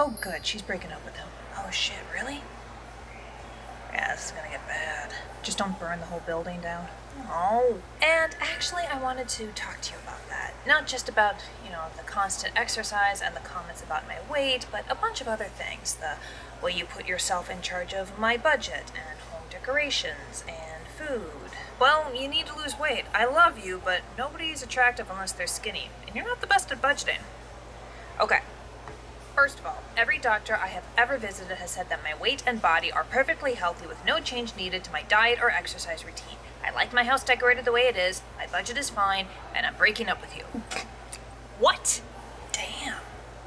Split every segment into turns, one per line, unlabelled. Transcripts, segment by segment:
Oh good, she's breaking up with him. Oh shit, really? Yeah, this is gonna get bad. Just don't burn the whole building down. Oh. And actually, I wanted to talk to you about that. Not just about, the constant exercise and the comments about my weight, but a bunch of other things. The way you put yourself in charge of my budget and home decorations and food. Well, you need to lose weight. I love you, but nobody's attractive unless they're skinny, and you're not the best at budgeting. Okay. First of all, every doctor I have ever visited has said that my weight and body are perfectly healthy with no change needed to my diet or exercise routine. I like my house decorated the way it is, my budget is fine, and I'm breaking up with you. What? Damn.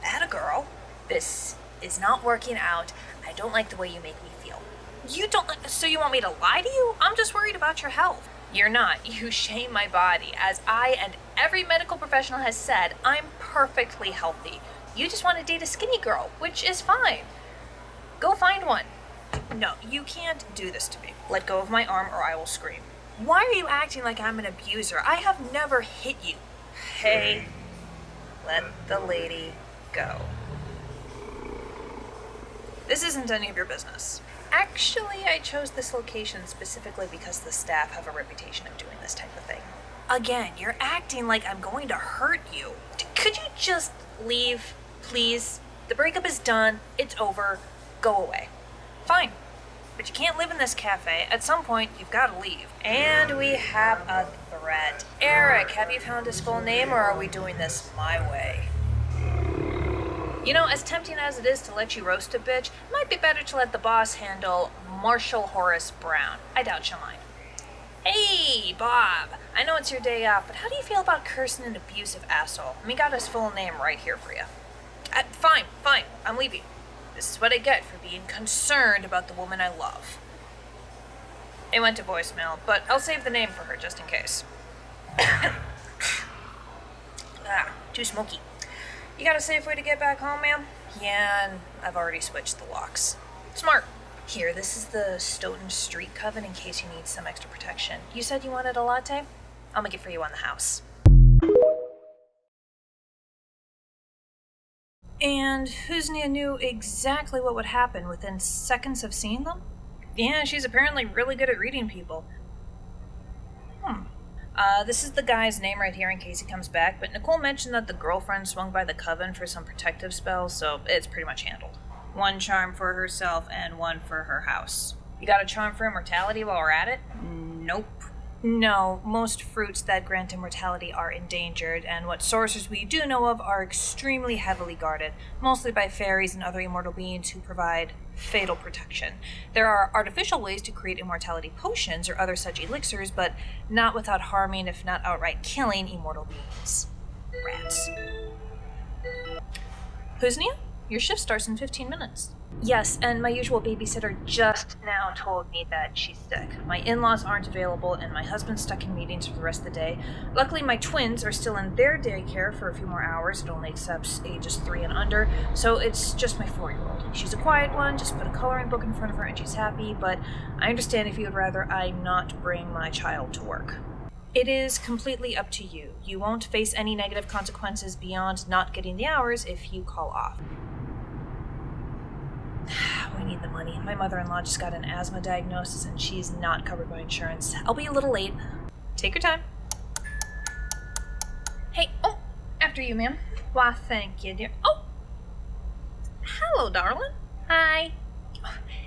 Atta girl. This is not working out. I don't like the way you make me feel. You don't, so you want me to lie to you? I'm just worried about your health. You're not. You shame my body. As I and every medical professional has said, I'm perfectly healthy. You just want to date a skinny girl, which is fine. Go find one. No, you can't do this to me. Let go of my arm or I will scream. Why are you acting like I'm an abuser? I have never hit you. Hey, let the lady go. This isn't any of your business. Actually, I chose this location specifically because the staff have a reputation of doing this type of thing. Again, you're acting like I'm going to hurt you. Could you just leave, please? The breakup is done. It's over. Go away. Fine. But you can't live in this cafe. At some point, you've got to leave. And we have a threat. Eric, have you found his full name, or are we doing this my way? As tempting as it is to let you roast a bitch, it might be better to let the boss handle Marshall Horace Brown. I doubt she'll mind. Hey, Bob. I know it's your day off, but how do you feel about cursing an abusive asshole? We got his full name right here for you. Fine. I'm leaving. This is what I get for being concerned about the woman I love. It went to voicemail, but I'll save the name for her just in case. Too smoky. You got a safe way to get back home, ma'am? Yeah, and I've already switched the locks. Smart. Here, this is the Stoughton Street Coven in case you need some extra protection. You said you wanted a latte? I'll make it for you on the house. And Husnia knew exactly what would happen within seconds of seeing them? Yeah, she's apparently really good at reading people. This is the guy's name right here in case he comes back, but Nicole mentioned that the girlfriend swung by the coven for some protective spells, so it's pretty much handled. One charm for herself and one for her house. You got a charm for immortality while we're at it? Nope. No, most fruits that grant immortality are endangered, and what sorcerers we do know of are extremely heavily guarded, mostly by fairies and other immortal beings who provide fatal protection. There are artificial ways to create immortality potions or other such elixirs, but not without harming, if not outright killing, immortal beings. Rats. Husnia? Your shift starts in 15 minutes. Yes, and my usual babysitter just now told me that she's sick. My in-laws aren't available, and my husband's stuck in meetings for the rest of the day. Luckily, my twins are still in their daycare for a few more hours. It only accepts ages 3 and under, so it's just my 4-year-old. She's a quiet one, just put a coloring book in front of her and she's happy, but I understand if you would rather I not bring my child to work. It is completely up to you. You won't face any negative consequences beyond not getting the hours if you call off. We need the money. My mother-in-law just got an asthma diagnosis and she's not covered by insurance. I'll be a little late. Take your time. Hey, after you, ma'am. Why, thank you, dear. Oh! Hello, darling. Hi.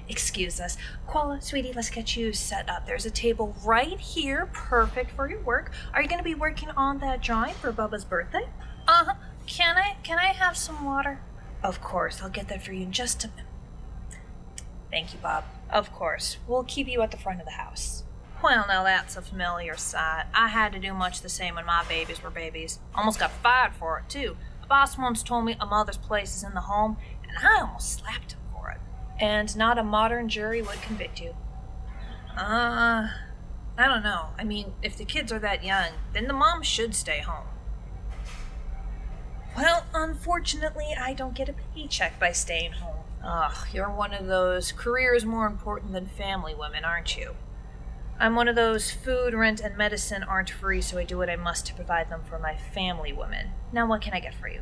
Excuse us. Koala, sweetie, let's get you set up. There's a table right here, perfect for your work. Are you going to be working on that drawing for Bubba's birthday? Uh-huh. Can I have some water? Of course, I'll get that for you in just a minute. Thank you, Bob. Of course. We'll keep you at the front of the house. Well, now that's a familiar sight. I had to do much the same when my babies were babies. Almost got fired for it, too. A boss once told me a mother's place is in the home, and I almost slapped him for it. And not a modern jury would convict you. I don't know. I mean, if the kids are that young, then the mom should stay home. Well, unfortunately, I don't get a paycheck by staying home. Ugh, you're one of those career is more important than family women, aren't you? I'm one of those food, rent, and medicine aren't free, so I do what I must to provide them for my family women. Now what can I get for you?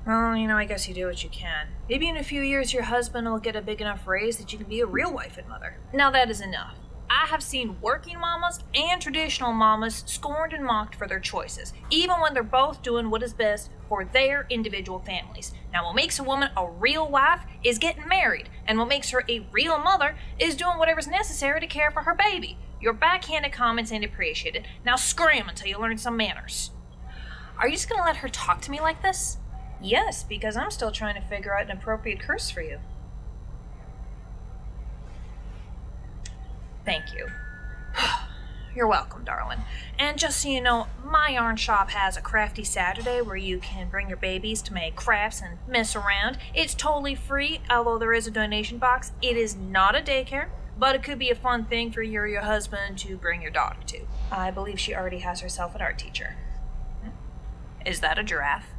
Well, I guess you do what you can. Maybe in a few years your husband will get a big enough raise that you can be a real wife and mother. Now that is enough. I have seen working mamas and traditional mamas scorned and mocked for their choices, even when they're both doing what is best for their individual families. Now, what makes a woman a real wife is getting married, and what makes her a real mother is doing whatever's necessary to care for her baby. Your backhanded comments ain't appreciated. Now scram until you learn some manners. Are you just gonna let her talk to me like this? Yes, because I'm still trying to figure out an appropriate curse for you. Thank you. You're welcome, darling. And just so you know, my yarn shop has a crafty Saturday where you can bring your babies to make crafts and mess around. It's totally free, although there is a donation box. It is not a daycare, but it could be a fun thing for you or your husband to bring your daughter to. I believe she already has herself an art teacher. Is that a giraffe?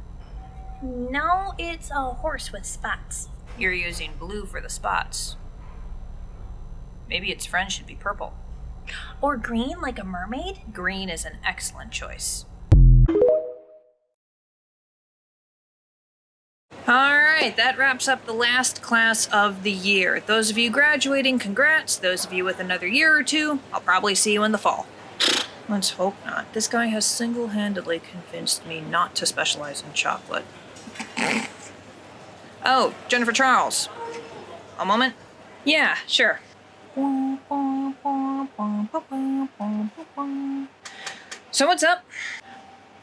No, it's a horse with spots. You're using blue for the spots. Maybe its friend should be purple. Or green, like a mermaid? Green is an excellent choice. Alright, that wraps up the last class of the year. Those of you graduating, congrats. Those of you with another year or two, I'll probably see you in the fall. Let's hope not. This guy has single-handedly convinced me not to specialize in chocolate. Oh, Jennifer Charles. A moment? Yeah, sure. So what's up?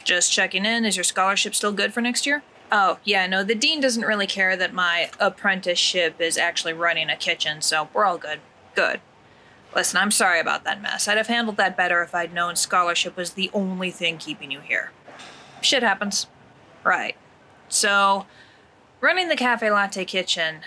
Just checking in. Is your scholarship still good for next year? Oh, yeah, no, the dean doesn't really care that my apprenticeship is actually running a kitchen, so we're all good. Good. Listen, I'm sorry about that mess. I'd have handled that better if I'd known scholarship was the only thing keeping you here. Shit happens. Right. So, running the CaFae Latte kitchen.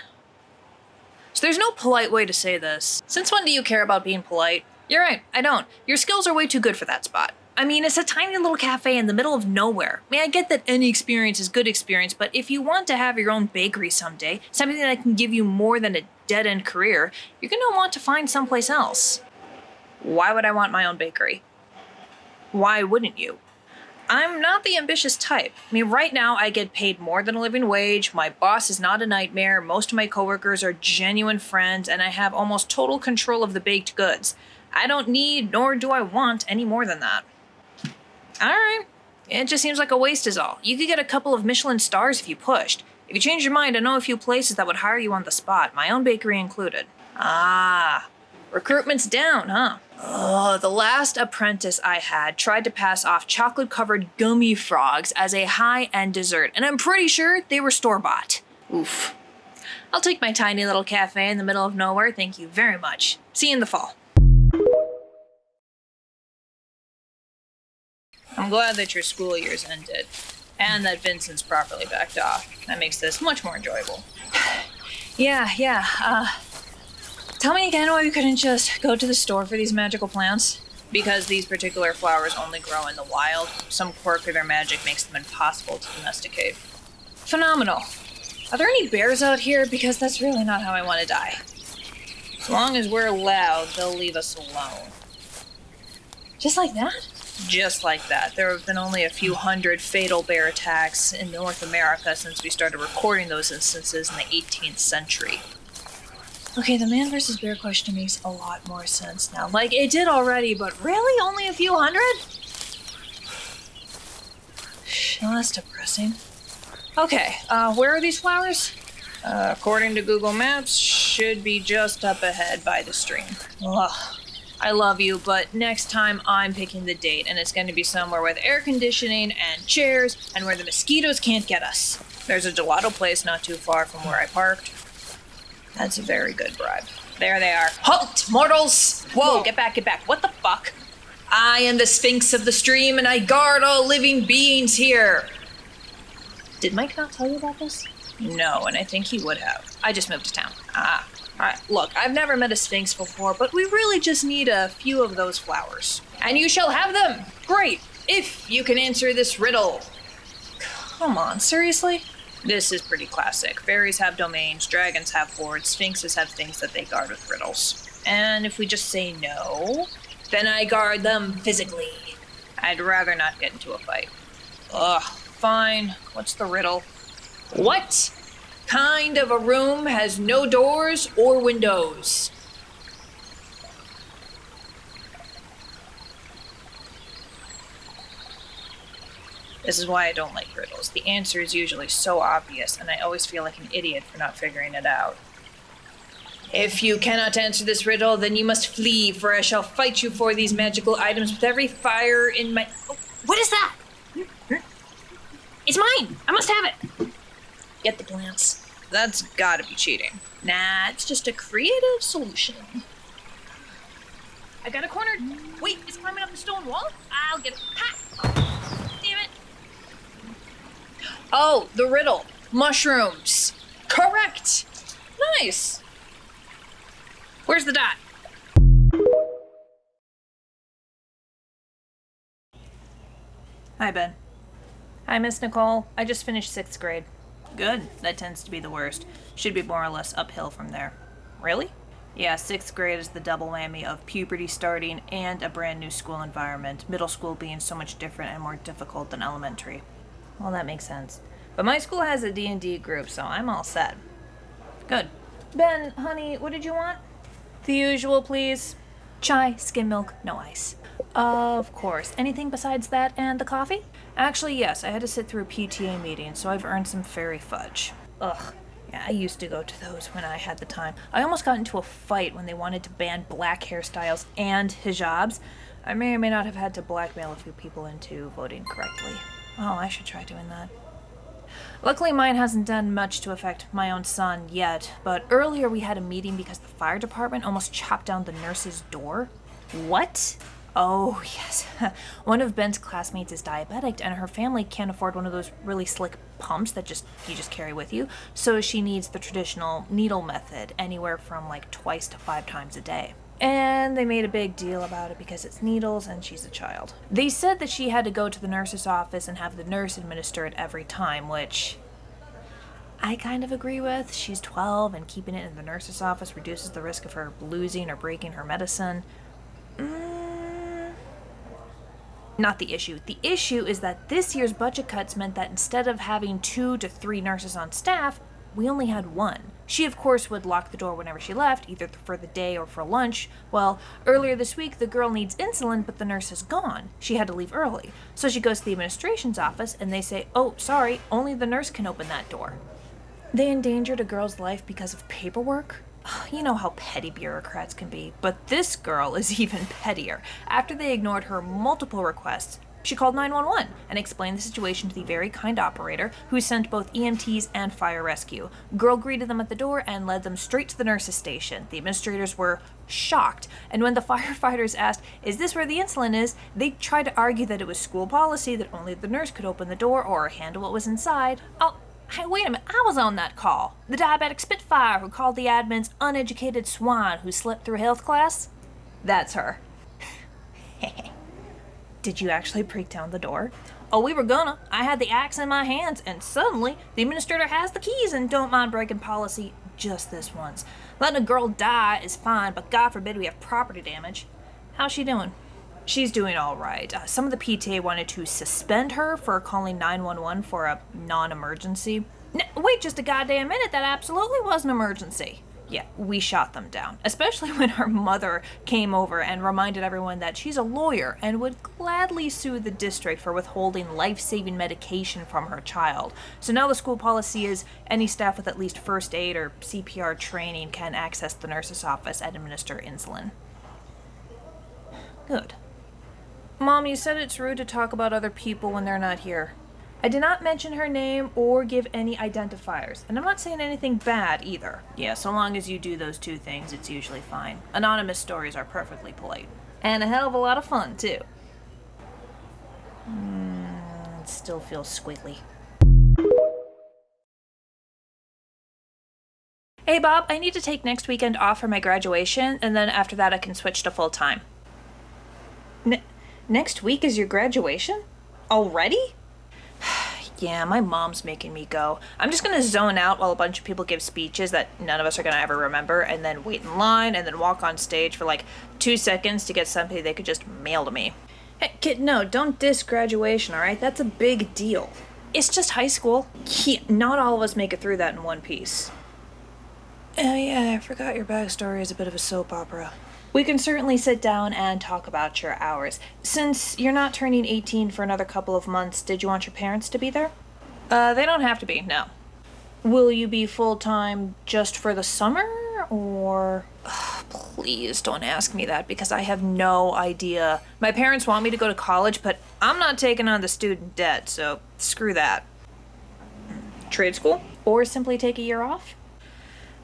So there's no polite way to say this. Since when do you care about being polite? You're right, I don't. Your skills are way too good for that spot. I mean, it's a tiny little cafe in the middle of nowhere. I mean, I get that any experience is good experience, but if you want to have your own bakery someday, something that can give you more than a dead-end career, you're gonna want to find someplace else. Why would I want my own bakery? Why wouldn't you? I'm not the ambitious type. I mean, right now I get paid more than a living wage, my boss is not a nightmare, most of my coworkers are genuine friends, and I have almost total control of the baked goods. I don't need, nor do I want, any more than that. Alright, it just seems like a waste is all. You could get a couple of Michelin stars if you pushed. If you change your mind, I know a few places that would hire you on the spot, my own bakery included. Ah, recruitment's down, huh? Oh, the last apprentice I had tried to pass off chocolate-covered gummy frogs as a high-end dessert, and I'm pretty sure they were store-bought. Oof. I'll take my tiny little cafe in the middle of nowhere, thank you very much. See you in the fall. I'm glad that your school year's ended, and that Vincent's properly backed off. That makes this much more enjoyable. Yeah. Tell me again why we couldn't just go to the store for these magical plants? Because these particular flowers only grow in the wild. Some quirk of their magic makes them impossible to domesticate. Phenomenal. Are there any bears out here? Because that's really not how I want to die. As long as we're loud, they'll leave us alone. Just like that? Just like that. There have been only a few hundred fatal bear attacks in North America since we started recording those instances in the 18th century. Okay, the man versus bear question makes a lot more sense now. Like, it did already, but really? Only a few hundred? Well, that's depressing. Okay, where are these flowers? According to Google Maps, should be just up ahead by the stream. Ugh. I love you, but next time I'm picking the date, and it's going to be somewhere with air conditioning and chairs, and where the mosquitoes can't get us. There's a gelato place not too far from where I parked. That's a very good bribe. There they are. Halt, mortals! Whoa, get back. What the fuck? I am the Sphinx of the stream, and I guard all living beings here. Did Mike not tell you about this? No, and I think he would have. I just moved to town. Alright, look, I've never met a Sphinx before, but we really just need a few of those flowers. And you shall have them! Great! If you can answer this riddle. Come on, seriously? This is pretty classic. Fairies have domains, dragons have hoards, sphinxes have things that they guard with riddles. And if we just say no, then I guard them physically. I'd rather not get into a fight. Ugh, fine. What's the riddle? What kind of a room has no doors or windows? This is why I don't like riddles. The answer is usually so obvious, and I always feel like an idiot for not figuring it out. If you cannot answer this riddle, then you must flee, for I shall fight you for these magical items with every fire in my... Oh, what is that? It's mine! I must have it! Get the plants. That's gotta be cheating. Nah, it's just a creative solution. I got a corner. Wait, it's climbing up the stone wall? I'll get it. Ha! Damn it. Oh, the riddle. Mushrooms. Correct. Nice. Where's the dot? Hi, Ben. Hi, Miss Nicole. I just finished 6th grade. Good. That tends to be the worst. Should be more or less uphill from there. Really? Yeah, 6th grade is the double whammy of puberty starting and a brand new school environment, middle school being so much different and more difficult than elementary. Well, that makes sense. But my school has a D&D group, so I'm all set. Good. Ben, honey, what did you want? The usual, please. Chai, skim milk, no ice. Of course. Anything besides that and the coffee? Actually, yes, I had to sit through a PTA meeting, so I've earned some fairy fudge. Ugh. Yeah, I used to go to those when I had the time. I almost got into a fight when they wanted to ban black hairstyles and hijabs. I may or may not have had to blackmail a few people into voting correctly. Oh, I should try doing that. Luckily, mine hasn't done much to affect my own son yet, but earlier we had a meeting because the fire department almost chopped down the nurse's door. What? Oh, yes. One of Ben's classmates is diabetic, and her family can't afford one of those really slick pumps that you just carry with you, so she needs the traditional needle method, anywhere from like 2 to 5 times a day. And they made a big deal about it because it's needles and she's a child. They said that she had to go to the nurse's office and have the nurse administer it every time, which I kind of agree with. She's 12 and keeping it in the nurse's office reduces the risk of her losing or breaking her medicine. Not the issue. The issue is that this year's budget cuts meant that instead of having 2 to 3 nurses on staff, we only had 1. She, of course, would lock the door whenever she left, either for the day or for lunch. Well, earlier this week, the girl needs insulin, but the nurse is gone. She had to leave early. So she goes to the administration's office, and they say, oh, sorry, only the nurse can open that door. They endangered a girl's life because of paperwork? You know how petty bureaucrats can be, but this girl is even pettier. After they ignored her multiple requests, she called 911 and explained the situation to the very kind operator, who sent both EMTs and fire rescue. Girl greeted them at the door and led them straight to the nurse's station. The administrators were shocked, and when the firefighters asked, is this where the insulin is, they tried to argue that it was school policy that only the nurse could open the door or handle what was inside. Oh, hey, wait a minute, I was on that call. The diabetic spitfire who called the admin's uneducated swan who slept through health class? That's her. Did you actually break down the door? Oh, we were gonna. I had the axe in my hands, and suddenly the administrator has the keys and don't mind breaking policy just this once. Letting a girl die is fine, but God forbid we have property damage. How's she doing? She's doing all right. Some of the PTA wanted to suspend her for calling 911 for a non-emergency. Wait just a goddamn minute, that absolutely was an emergency. Yeah, we shot them down, especially when her mother came over and reminded everyone that she's a lawyer and would gladly sue the district for withholding life-saving medication from her child. So now the school policy is any staff with at least first aid or CPR training can access the nurse's office and administer insulin. Good. Mom, you said it's rude to talk about other people when they're not here. I did not mention her name or give any identifiers, and I'm not saying anything bad either. Yeah, so long as you do those 2 things, it's usually fine. Anonymous stories are perfectly polite. And a hell of a lot of fun, too. It still feels squiggly. Hey, Bob, I need to take next weekend off for my graduation, and then after that I can switch to full-time. Next week is your graduation? Already? Yeah, my mom's making me go. I'm just gonna zone out while a bunch of people give speeches that none of us are gonna ever remember, and then wait in line, and then walk on stage for like 2 seconds to get something they could just mail to me. Hey, kid, no, don't diss graduation, alright? That's a big deal. It's just high school. Yeah, not all of us make it through that in one piece. Oh yeah, I forgot your backstory is a bit of a soap opera. We can certainly sit down and talk about your hours. Since you're not turning 18 for another couple of months, did you want your parents to be there? They don't have to be, no. Will you be full-time just for the summer, or... Ugh, please don't ask me that because I have no idea. My parents want me to go to college, but I'm not taking on the student debt, so screw that. Trade school? Or simply take a year off?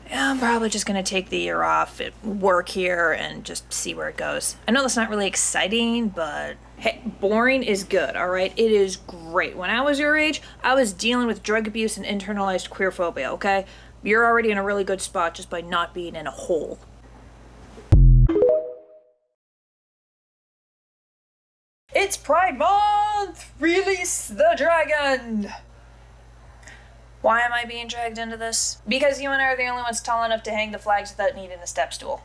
Yeah, I'm probably just gonna take the year off, work here, and just see where it goes. I know that's not really exciting, but hey, boring is good, alright? It is great. When I was your age, I was dealing with drug abuse and internalized queerphobia, okay? You're already in a really good spot just by not being in a hole. It's Pride Month! Release the dragon! Why am I being dragged into this? Because you and I are the only ones tall enough to hang the flags without needing a step stool.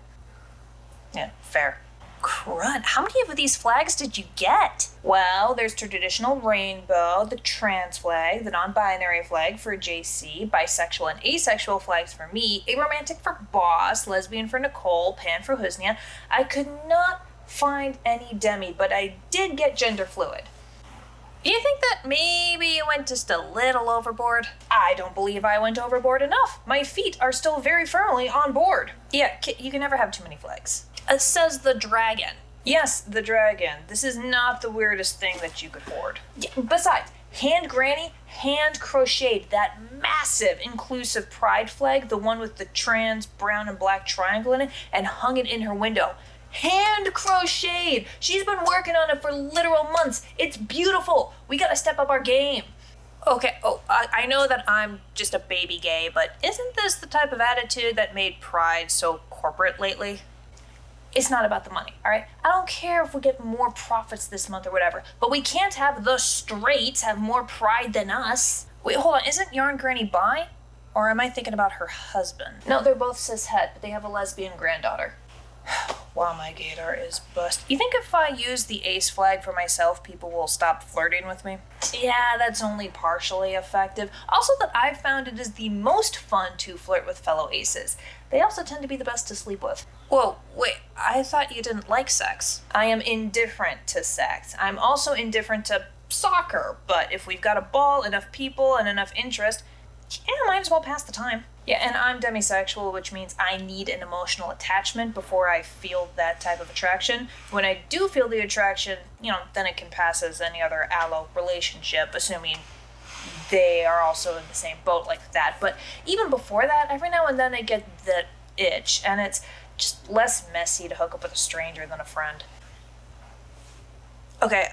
Yeah, fair. Crud, how many of these flags did you get? Well, there's traditional rainbow, the trans flag, the non-binary flag for JC, bisexual and asexual flags for me, aromantic for Boss, lesbian for Nicole, pan for Husnia. I could not find any demi, but I did get gender fluid. You think that maybe you went just a little overboard? I don't believe I went overboard enough. My feet are still very firmly on board. Yeah, you can never have too many flags. Says the dragon. Yes, the dragon. This is not the weirdest thing that you could hoard. Yeah, besides, hand granny hand crocheted that massive inclusive pride flag, the one with the trans brown and black triangle in it, and hung it in her window. Hand crocheted. She's been working on it for literal months. It's beautiful. We gotta step up our game. Okay, I know that I'm just a baby gay, but isn't this the type of attitude that made Pride so corporate lately? It's not about the money, all right? I don't care if we get more profits this month or whatever, but we can't have the straights have more pride than us. Wait, hold on, isn't Yarn Granny bi? Or am I thinking about her husband? No, they're both cishet, but they have a lesbian granddaughter. Wow, my gaydar is bust. You think if I use the ace flag for myself, people will stop flirting with me? Yeah, that's only partially effective. Also that I've found it is the most fun to flirt with fellow aces. They also tend to be the best to sleep with. Whoa, wait, I thought you didn't like sex. I am indifferent to sex. I'm also indifferent to soccer, but if we've got a ball, enough people, and enough interest, yeah, might as well pass the time. Yeah, and I'm demisexual, which means I need an emotional attachment before I feel that type of attraction. When I do feel the attraction, then it can pass as any other allo relationship, assuming they are also in the same boat like that. But even before that, every now and then I get that itch, and it's just less messy to hook up with a stranger than a friend. Okay,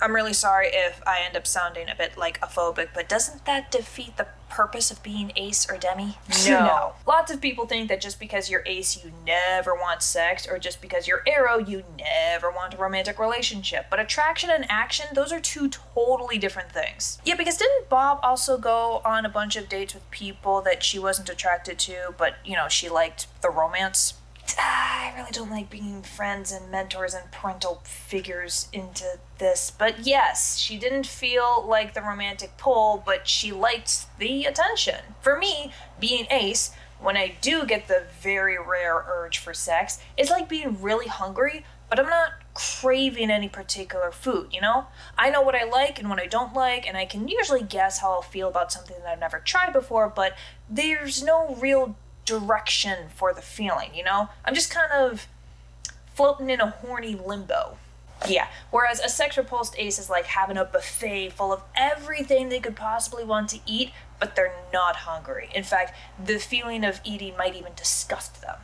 I'm really sorry if I end up sounding a bit like aphobic, but doesn't that defeat the purpose of being ace or demi? No. Lots of people think that just because you're ace, you never want sex, or just because you're aro, you never want a romantic relationship. But attraction and action, those are two totally different things. Yeah, because didn't Bob also go on a bunch of dates with people that she wasn't attracted to, but, she liked the romance? I really don't like being friends and mentors and parental figures into this, but yes, she didn't feel like the romantic pull, but she liked the attention. For me, being ace, when I do get the very rare urge for sex, it's like being really hungry, but I'm not craving any particular food, I know what I like and what I don't like, and I can usually guess how I'll feel about something that I've never tried before, but there's no real direction for the feeling, I'm just kind of floating in a horny limbo. Yeah, whereas a sex repulsed ace is like having a buffet full of everything they could possibly want to eat, but they're not hungry. In fact, the feeling of eating might even disgust them.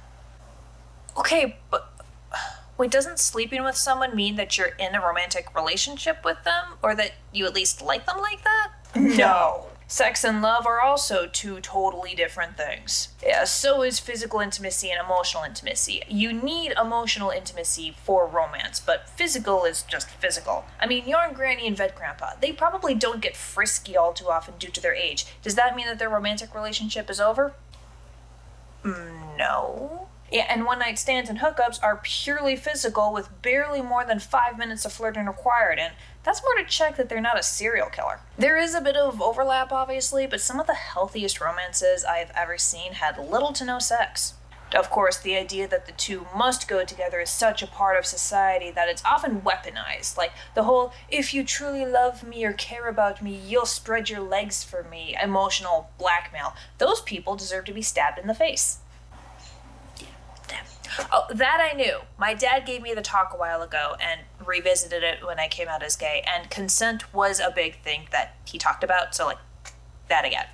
Okay, but wait, doesn't sleeping with someone mean that you're in a romantic relationship with them, or that you at least like them like that? No. Sex and love are also two totally different things. Yeah, so is physical intimacy and emotional intimacy. You need emotional intimacy for romance, but physical is just physical. I mean, Yarn Granny and Vet Grandpa, they probably don't get frisky all too often due to their age. Does that mean that their romantic relationship is over? No. Yeah, and one-night stands and hookups are purely physical with barely more than 5 minutes of flirting required, and that's more to check that they're not a serial killer. There is a bit of overlap, obviously, but some of the healthiest romances I've ever seen had little to no sex. Of course, the idea that the two must go together is such a part of society that it's often weaponized, like the whole, if you truly love me or care about me, you'll spread your legs for me, emotional blackmail. Those people deserve to be stabbed in the face. Oh, that I knew. My dad gave me the talk a while ago and revisited it when I came out as gay, and consent was a big thing that he talked about, so that again.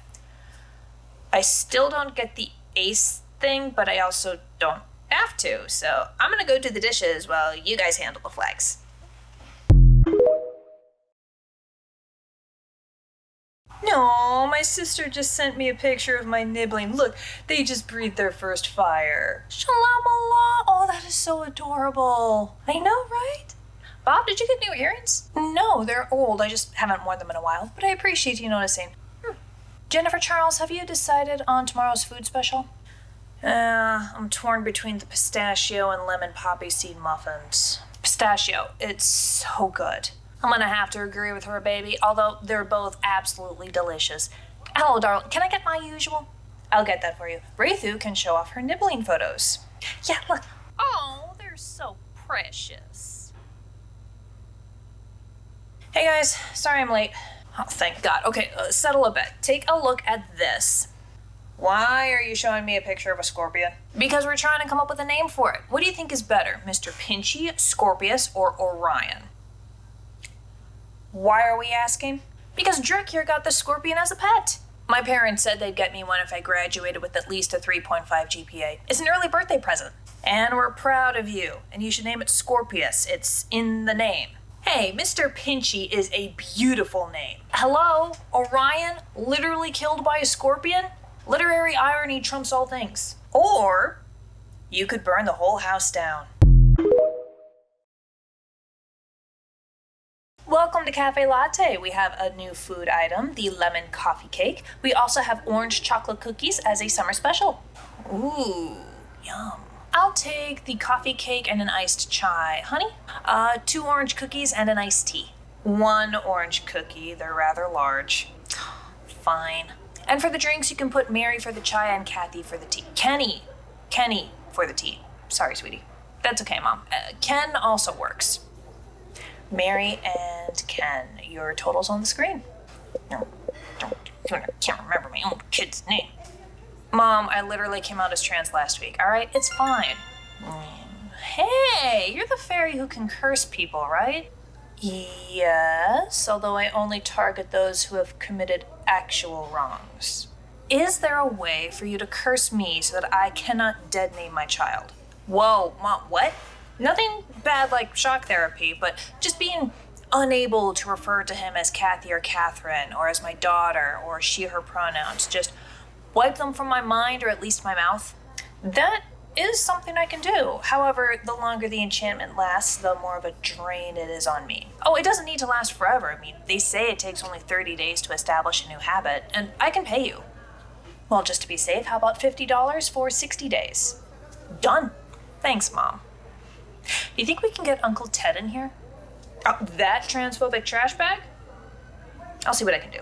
I still don't get the ace thing, but I also don't have to, so I'm gonna go do the dishes while you guys handle the flags. No, my sister just sent me a picture of my nibbling. Look, they just breathed their first fire. Shalom-Allah. Oh, that is so adorable. I know, right? Bob, did you get new earrings? No, they're old. I just haven't worn them in a while, but I appreciate you noticing. Jennifer Charles, have you decided on tomorrow's food special? I'm torn between the pistachio and lemon poppy seed muffins. Pistachio, it's so good. I'm gonna have to agree with her, baby, although they're both absolutely delicious. Hello, darling, can I get my usual? I'll get that for you. Raythu can show off her nibbling photos. Yeah, look. Oh, they're so precious. Hey guys, sorry I'm late. Oh, thank God. Okay, settle a bit. Take a look at this. Why are you showing me a picture of a scorpion? Because we're trying to come up with a name for it. What do you think is better, Mr. Pinchy, Scorpius, or Orion? Why are we asking? Because Drake here got the scorpion as a pet. My parents said they'd get me one if I graduated with at least a 3.5 GPA. It's an early birthday present. And we're proud of you, and you should name it Scorpius. It's in the name. Hey, Mr. Pinchy is a beautiful name. Hello? Orion, literally killed by a scorpion? Literary irony trumps all things. Or you could burn the whole house down. Welcome to CaFae Latte. We have a new food item, the lemon coffee cake. We also have orange chocolate cookies as a summer special. Ooh, yum. I'll take the coffee cake and an iced chai. Honey? 2 orange cookies and an iced tea. 1 orange cookie, they're rather large. Fine. And for the drinks, you can put Mary for the chai and Kathy for the tea. Kenny for the tea. Sorry, sweetie. That's okay, Mom. Ken also works. Mary and Ken, your total's on the screen. No, can't remember my own kid's name. Mom, I literally came out as trans last week, alright? It's fine. Hey, you're the fairy who can curse people, right? Yes, although I only target those who have committed actual wrongs. Is there a way for you to curse me so that I cannot dead name my child? Whoa, Mom, what? Nothing bad like shock therapy, but just being unable to refer to him as Kathy or Catherine, or as my daughter, or she, her pronouns. Just wipe them from my mind, or at least my mouth. That is something I can do. However, the longer the enchantment lasts, the more of a drain it is on me. Oh, it doesn't need to last forever. I mean, they say it takes only 30 days to establish a new habit, and I can pay you. Well, just to be safe, how about $50 for 60 days? Done. Thanks, Mom. Do you think we can get Uncle Ted in here? Oh, that transphobic trash bag? I'll see what I can do.